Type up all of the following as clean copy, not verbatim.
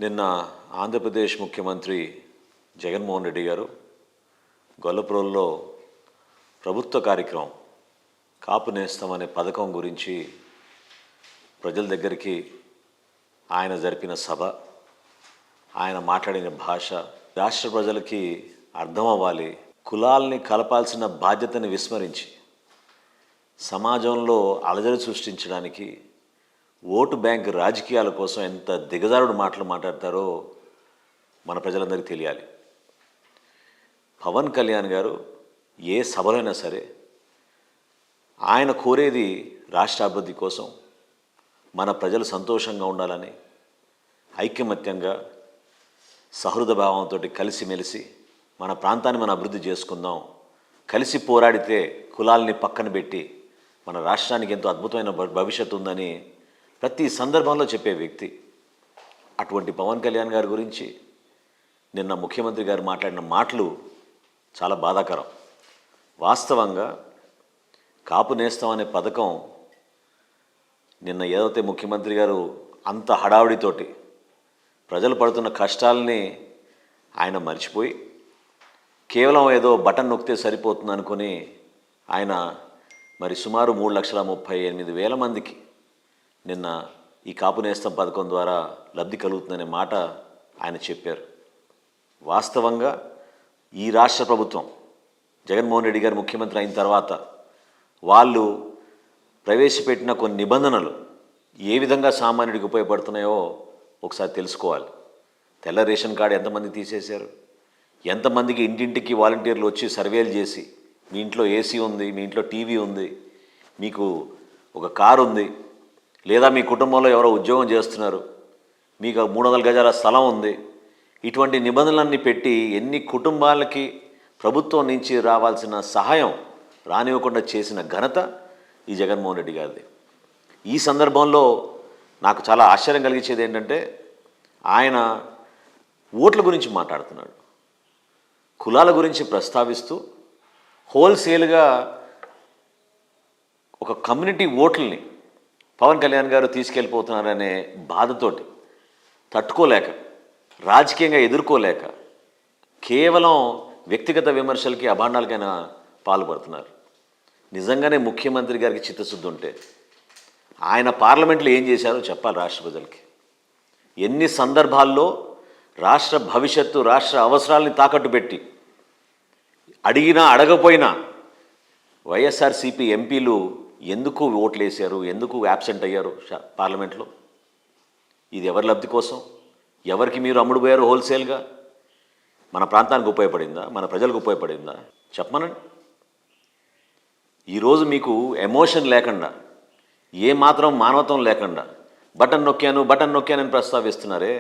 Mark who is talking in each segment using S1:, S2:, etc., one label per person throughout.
S1: నిన్న ఆంధ్రప్రదేశ్ ముఖ్యమంత్రి జగన్మోహన్ రెడ్డి గారు గొల్లప్రోల్లో ప్రభుత్వ కార్యక్రమం కాపు నేస్తం అనే పథకం గురించి ప్రజల దగ్గరికి ఆయన జరిపిన సభ, ఆయన మాట్లాడిన భాష రాష్ట్ర ప్రజలకి అర్థం అవ్వాలి. కులాల్ని కలపాల్సిన బాధ్యతని విస్మరించి సమాజంలో అలజడి సృష్టించడానికి ఓటు బ్యాంక్ రాజకీయాల కోసం ఎంత దిగజారుడు మాటలు మాట్లాడతారో మన ప్రజలందరికీ తెలియాలి. పవన్ కళ్యాణ్ గారు ఏ సభలైనా సరే ఆయన కోరేది రాష్ట్ర అభివృద్ధి కోసం, మన ప్రజలు సంతోషంగా ఉండాలని, ఐకమత్యంగా సహృద భావంతో కలిసిమెలిసి మన ప్రాంతాన్ని మనం అభివృద్ధి చేసుకుందాం, కలిసి పోరాడితే కులాల్ని పక్కన పెట్టి మన రాష్ట్రానికి ఎంతో అద్భుతమైన భవిష్యత్తు ఉందని ప్రతి సందర్భంలో చెప్పే వ్యక్తి. అటువంటి పవన్ కళ్యాణ్ గారి గురించి నిన్న ముఖ్యమంత్రి గారు మాట్లాడిన మాటలు చాలా బాధాకరం. వాస్తవంగా కాపు నేస్తం అనే పథకం నిన్న ఏదైతే ముఖ్యమంత్రి గారు అంత హడావుడితోటి ప్రజలు పడుతున్న కష్టాలని ఆయన మర్చిపోయి కేవలం ఏదో బటన్ నొక్కితే సరిపోతుంది అనుకుని ఆయన మరి సుమారు 3,38,000 మందికి నిన్న ఈ కాపు నేస్తం పథకం ద్వారా లబ్ధి కలుగుతుందనే మాట ఆయన చెప్పారు. వాస్తవంగా ఈ రాష్ట్ర ప్రభుత్వం జగన్మోహన్ రెడ్డి గారు ముఖ్యమంత్రి అయిన తర్వాత వాళ్ళు ప్రవేశపెట్టిన కొన్ని నిబంధనలు ఏ విధంగా సామాన్యుడికి ఉపయోగపడుతున్నాయో ఒకసారి తెలుసుకోవాలి. తెల్ల రేషన్ కార్డు ఎంతమంది తీసేశారు, ఎంతమందికి ఇంటింటికి వాలంటీర్లు వచ్చి సర్వేలు చేసి మీ ఇంట్లో ఏసీ ఉంది, మీ ఇంట్లో టీవీ ఉంది, మీకు ఒక కారు ఉంది, లేదా మీ కుటుంబంలో ఎవరో ఉద్యోగం చేస్తున్నారు, మీకు 300 గజాల స్థలం ఉంది, ఇటువంటి నిబంధనలన్నీ పెట్టి ఎన్ని కుటుంబాలకి ప్రభుత్వం నుంచి రావాల్సిన సహాయం రానివ్వకుండా చేసిన ఘనత ఈ జగన్మోహన్ రెడ్డి గారిది. ఈ సందర్భంలో నాకు చాలా ఆశ్చర్యం కలిగించేది ఏంటంటే ఆయన ఓట్ల గురించి మాట్లాడుతున్నాడు, కులాల గురించి ప్రస్తావిస్తూ హోల్సేల్గా ఒక కమ్యూనిటీ ఓట్లని పవన్ కళ్యాణ్ గారు తీసుకెళ్ళిపోతున్నారనే బాధతోటి తట్టుకోలేక, రాజకీయంగా ఎదుర్కోలేక కేవలం వ్యక్తిగత విమర్శలకి అభాండాలకైనా పాల్పడుతున్నారు. నిజంగానే ముఖ్యమంత్రి గారికి చిత్తశుద్ధి ఉంటే ఆయన పార్లమెంట్లో ఏం చేశారో చెప్పాలి రాష్ట్ర ప్రజలకి. ఎన్ని సందర్భాల్లో రాష్ట్ర భవిష్యత్తు, రాష్ట్ర అవసరాలని తాకట్టు పెట్టి అడిగినా అడగపోయినా వైఎస్ఆర్సీపీ ఎంపీలు ఎందుకు ఓట్లు వేశారు, ఎందుకు యాబ్సెంట్ అయ్యారు పార్లమెంట్లో? ఇది ఎవరి లబ్ధి కోసం, ఎవరికి మీరు అమ్ముడు పోయారు హోల్సేల్గా? మన ప్రాంతానికి ఉపయోగపడిందా, మన ప్రజలకు ఉపయోగపడిందా చెప్పమనండి. ఈరోజు మీకు ఎమోషన్ లేకుండా, ఏమాత్రం మానవత్వం లేకుండా బటన్ నొక్కానని ప్రస్తావిస్తున్నారే.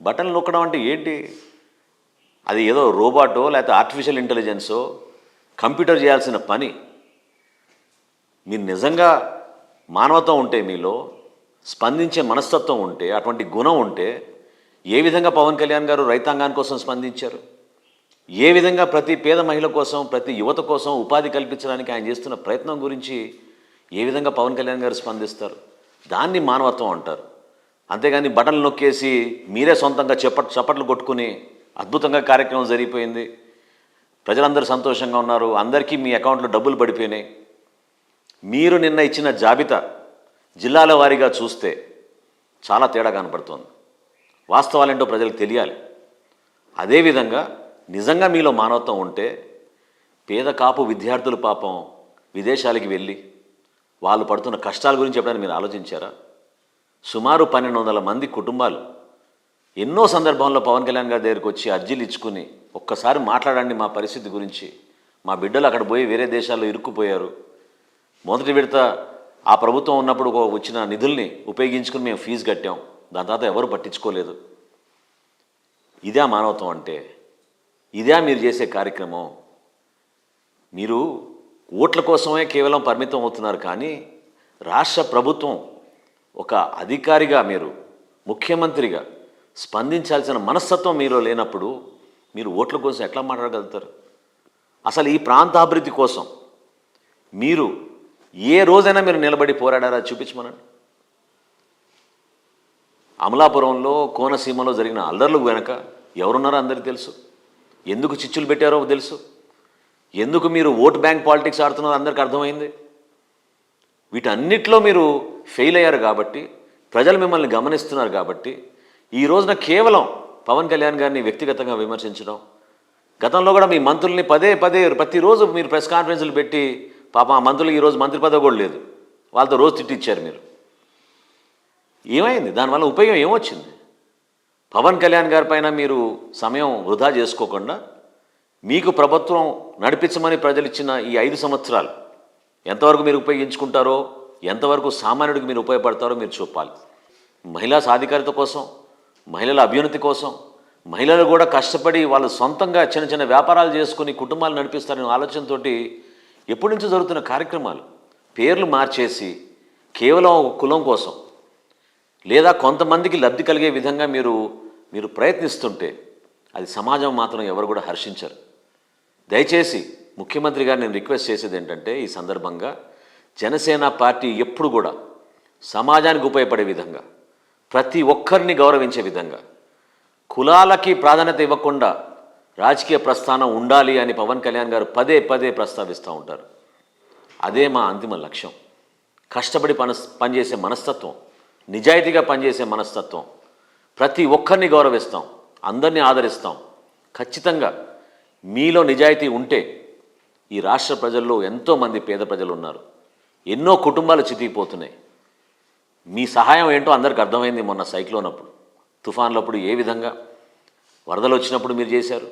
S1: బటన్ నొక్కడం అంటే ఏంటి? అది ఏదో రోబోటో లేకపోతే ఆర్టిఫిషియల్ ఇంటెలిజెన్సో కంప్యూటర్ చేయాల్సిన పని. మీరు నిజంగా మానవత్వం ఉంటే, మీలో స్పందించే మనస్తత్వం ఉంటే, అటువంటి గుణం ఉంటే ఏ విధంగా పవన్ కళ్యాణ్ గారు రైతాంగాని కోసం స్పందించారు? ఏ విధంగా ప్రతి పేద మహిళ కోసం, ప్రతి యువత కోసం ఉపాధి కల్పించడానికి ఆయన చేస్తున్న ప్రయత్నం గురించి ఏ విధంగా పవన్ కళ్యాణ్ గారు స్పందిస్తారు? దాన్ని మానవత్వం అంటారు. అంతేగాని బటన్లు నొక్కేసి మీరే సొంతంగా చప్పట్లు కొట్టుకుని అద్భుతంగా కార్యక్రమం జరిగిపోయింది, ప్రజలందరూ సంతోషంగా ఉన్నారు, అందరికీ మీ అకౌంట్లో డబ్బులు పడిపోయినాయి. మీరు నిన్న ఇచ్చిన జాబితా జిల్లాల వారీగా చూస్తే చాలా తేడా కనపడుతోంది. వాస్తవాలేంటో ప్రజలకు తెలియాలి. అదేవిధంగా నిజంగా మీలో మానవత్వం ఉంటే పేద కాపు విద్యార్థులు పాపం విదేశాలకి వెళ్ళి వాళ్ళు పడుతున్న కష్టాల గురించి ఎప్పుడైనా మీరు ఆలోచించారా? సుమారు 1,200 మంది కుటుంబాలు ఎన్నో సందర్భంలో పవన్ కళ్యాణ్ గారి దగ్గరికి వచ్చి అర్జీలు ఇచ్చుకుని ఒక్కసారి మాట్లాడండి మా పరిస్థితి గురించి, మా బిడ్డలు అక్కడ పోయి వేరే దేశాల్లో ఇరుక్కుపోయారు, మొదటి విడత ఆ ప్రభుత్వం ఉన్నప్పుడు వచ్చిన నిధుల్ని ఉపయోగించుకుని మేము ఫీజు కట్టాం, దాని తర్వాత ఎవరు పట్టించుకోలేదు. ఇదే మానవత్వం అంటే? ఇదే మీరు చేసే కార్యక్రమం? మీరు ఓట్ల కోసమే కేవలం పరిమితం అవుతున్నారు. కానీ రాష్ట్ర ప్రభుత్వం ఒక అధికారిగా, మీరు ముఖ్యమంత్రిగా స్పందించాల్సిన మనస్తత్వం మీలో లేనప్పుడు మీరు ఓట్ల కోసం ఎట్లా మాట్లాడగలుగుతారు? అసలు ఈ ప్రాంత అభివృద్ధి కోసం మీరు ఏ రోజైనా మీరు నిలబడి పోరాడారా చూపించమనండి. అమలాపురంలో కోనసీమలో జరిగిన అల్లర్లకు వెనక ఎవరున్నారో అందరికీ తెలుసు. ఎందుకు చిచ్చులు పెట్టారో తెలుసు. ఎందుకు మీరు ఓట్ బ్యాంక్ పాలిటిక్స్ ఆడుతున్నారో అందరికీ అర్థమైంది. వీటన్నిటిలో మీరు ఫెయిల్ అయ్యారు కాబట్టి, ప్రజలు మిమ్మల్ని గమనిస్తున్నారు కాబట్టి, ఈ రోజున కేవలం పవన్ కళ్యాణ్ గారిని వ్యక్తిగతంగా విమర్శించడం, గతంలో కూడా మీ మంత్రుల్ని పదే పదే ప్రతిరోజు మీరు ప్రెస్ కాన్ఫరెన్స్లు పెట్టి, పాప ఆ మంత్రులు ఈరోజు మంత్రి పదవి కూడా లేదు, వాళ్ళతో రోజు తిట్టిచ్చారు మీరు. ఏమైంది? దానివల్ల ఉపయోగం ఏమొచ్చింది? పవన్ కళ్యాణ్ గారి పైన మీరు సమయం వృధా చేసుకోకుండా, మీకు ప్రభుత్వం నడిపించమని ప్రజలు ఇచ్చిన ఈ 5 సంవత్సరాలు ఎంతవరకు మీరు ఉపయోగించుకుంటారో, ఎంతవరకు సామాన్యుడికి మీరు ఉపయోగపడతారో మీరు చూపాలి. మహిళా సాధికారత కోసం, మహిళల అభ్యున్నతి కోసం, మహిళలు కూడా కష్టపడి వాళ్ళు సొంతంగా చిన్న చిన్న వ్యాపారాలు చేసుకుని కుటుంబాలు నడిపిస్తారనే ఆలోచనతో ఎప్పటి నుంచో జరుగుతున్న కార్యక్రమాలు పేర్లు మార్చేసి కేవలం ఒక కులం కోసం లేదా కొంతమందికి లబ్ధి కలిగే విధంగా మీరు ప్రయత్నిస్తుంటే అది సమాజం మాత్రం ఎవరు కూడా హర్షించరు. దయచేసి ముఖ్యమంత్రి గారు నేను రిక్వెస్ట్ చేసేది ఏంటంటే, ఈ సందర్భంగా జనసేన పార్టీ ఎప్పుడు కూడా సమాజానికి ఉపయోగపడే విధంగా, ప్రతి ఒక్కరిని గౌరవించే విధంగా, కులాలకి ప్రాధాన్యత ఇవ్వకుండా రాజకీయ ప్రస్థానం ఉండాలి అని పవన్ కళ్యాణ్ గారు పదే పదే ప్రస్తావిస్తూ ఉంటారు. అదే మా అంతిమ లక్ష్యం. కష్టపడి పనిచేసే మనస్తత్వం, నిజాయితీగా పనిచేసే మనస్తత్వం, ప్రతి ఒక్కరిని గౌరవిస్తాం, అందరినీ ఆదరిస్తాం. ఖచ్చితంగా మీలో నిజాయితీ ఉంటే ఈ రాష్ట్ర ప్రజల్లో ఎంతోమంది పేద ప్రజలు ఉన్నారు, ఎన్నో కుటుంబాలు చితికిపోతున్నాయి. మీ సహాయం ఏంటో అందరికి అర్థమైంది. మొన్న సైక్లోన్ అప్పుడు, తుఫాన్లప్పుడు ఏ విధంగా, వరదలు వచ్చినప్పుడు మీరు చేశారు,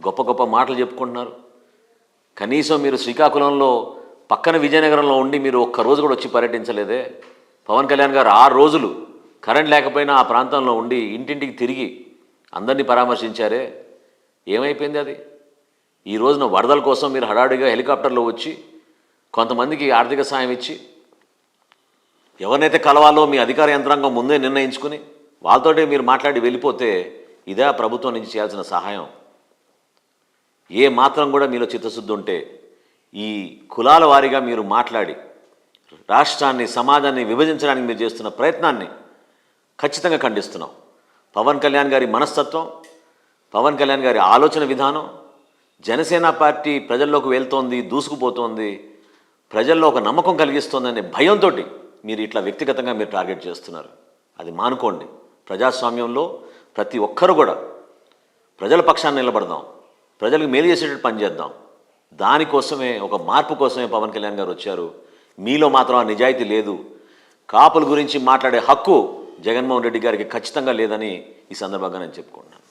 S1: గొప్ప గొప్ప మాటలు చెప్పుకుంటున్నారు. కనీసం మీరు శ్రీకాకుళంలో పక్కన విజయనగరంలో ఉండి మీరు ఒక్కరోజు కూడా వచ్చి పర్యటించలేదే. పవన్ కళ్యాణ్ గారు 6 రోజులు కరెంట్ లేకపోయినా ఆ ప్రాంతంలో ఉండి ఇంటింటికి తిరిగి అందరినీ పరామర్శించారే. ఏమైపోయింది అది? ఈ రోజున వరదల కోసం మీరు హడావుడిగా హెలికాప్టర్లో వచ్చి కొంతమందికి ఆర్థిక సాయం ఇచ్చి, ఎవరినైతే కలవాలో మీ అధికార యంత్రాంగం ముందే నిర్ణయించుకుని వాళ్ళతోటే మీరు మాట్లాడి వెళ్ళిపోతే ఇదే ప్రభుత్వం నుంచి చేయాల్సిన సహాయం? ఏ మాత్రం కూడా మీలో చిత్తశుద్ధి ఉంటే ఈ కులాల వారీగా మీరు మాట్లాడి రాష్ట్రాన్ని, సమాజాన్ని విభజించడానికి మీరు చేస్తున్న ప్రయత్నాన్ని ఖచ్చితంగా ఖండిస్తున్నాం. పవన్ కళ్యాణ్ గారి మనస్తత్వం, పవన్ కళ్యాణ్ గారి ఆలోచన విధానం, జనసేన పార్టీ ప్రజల్లోకి వెళ్తోంది, దూసుకుపోతోంది, ప్రజల్లో ఒక నమ్మకం కలిగిస్తోందనే భయంతో మీరు ఇట్లా వ్యక్తిగతంగా మీరు టార్గెట్ చేస్తున్నారు. అది మానుకోండి. ప్రజాస్వామ్యంలో ప్రతి ఒక్కరు కూడా ప్రజల పక్షాన్ని నిలబడదాం, ప్రజలకు మేలు చేసేటట్టు పనిచేద్దాం. దానికోసమే, ఒక మార్పు కోసమే పవన్ కళ్యాణ్ గారు వచ్చారు. మీలో మాత్రం ఆ నిజాయితీ లేదు. కాపుల గురించి మాట్లాడే హక్కు జగన్మోహన్ రెడ్డి గారికి ఖచ్చితంగా లేదని ఈ సందర్భంగా నేను చెప్పుకుంటున్నాను.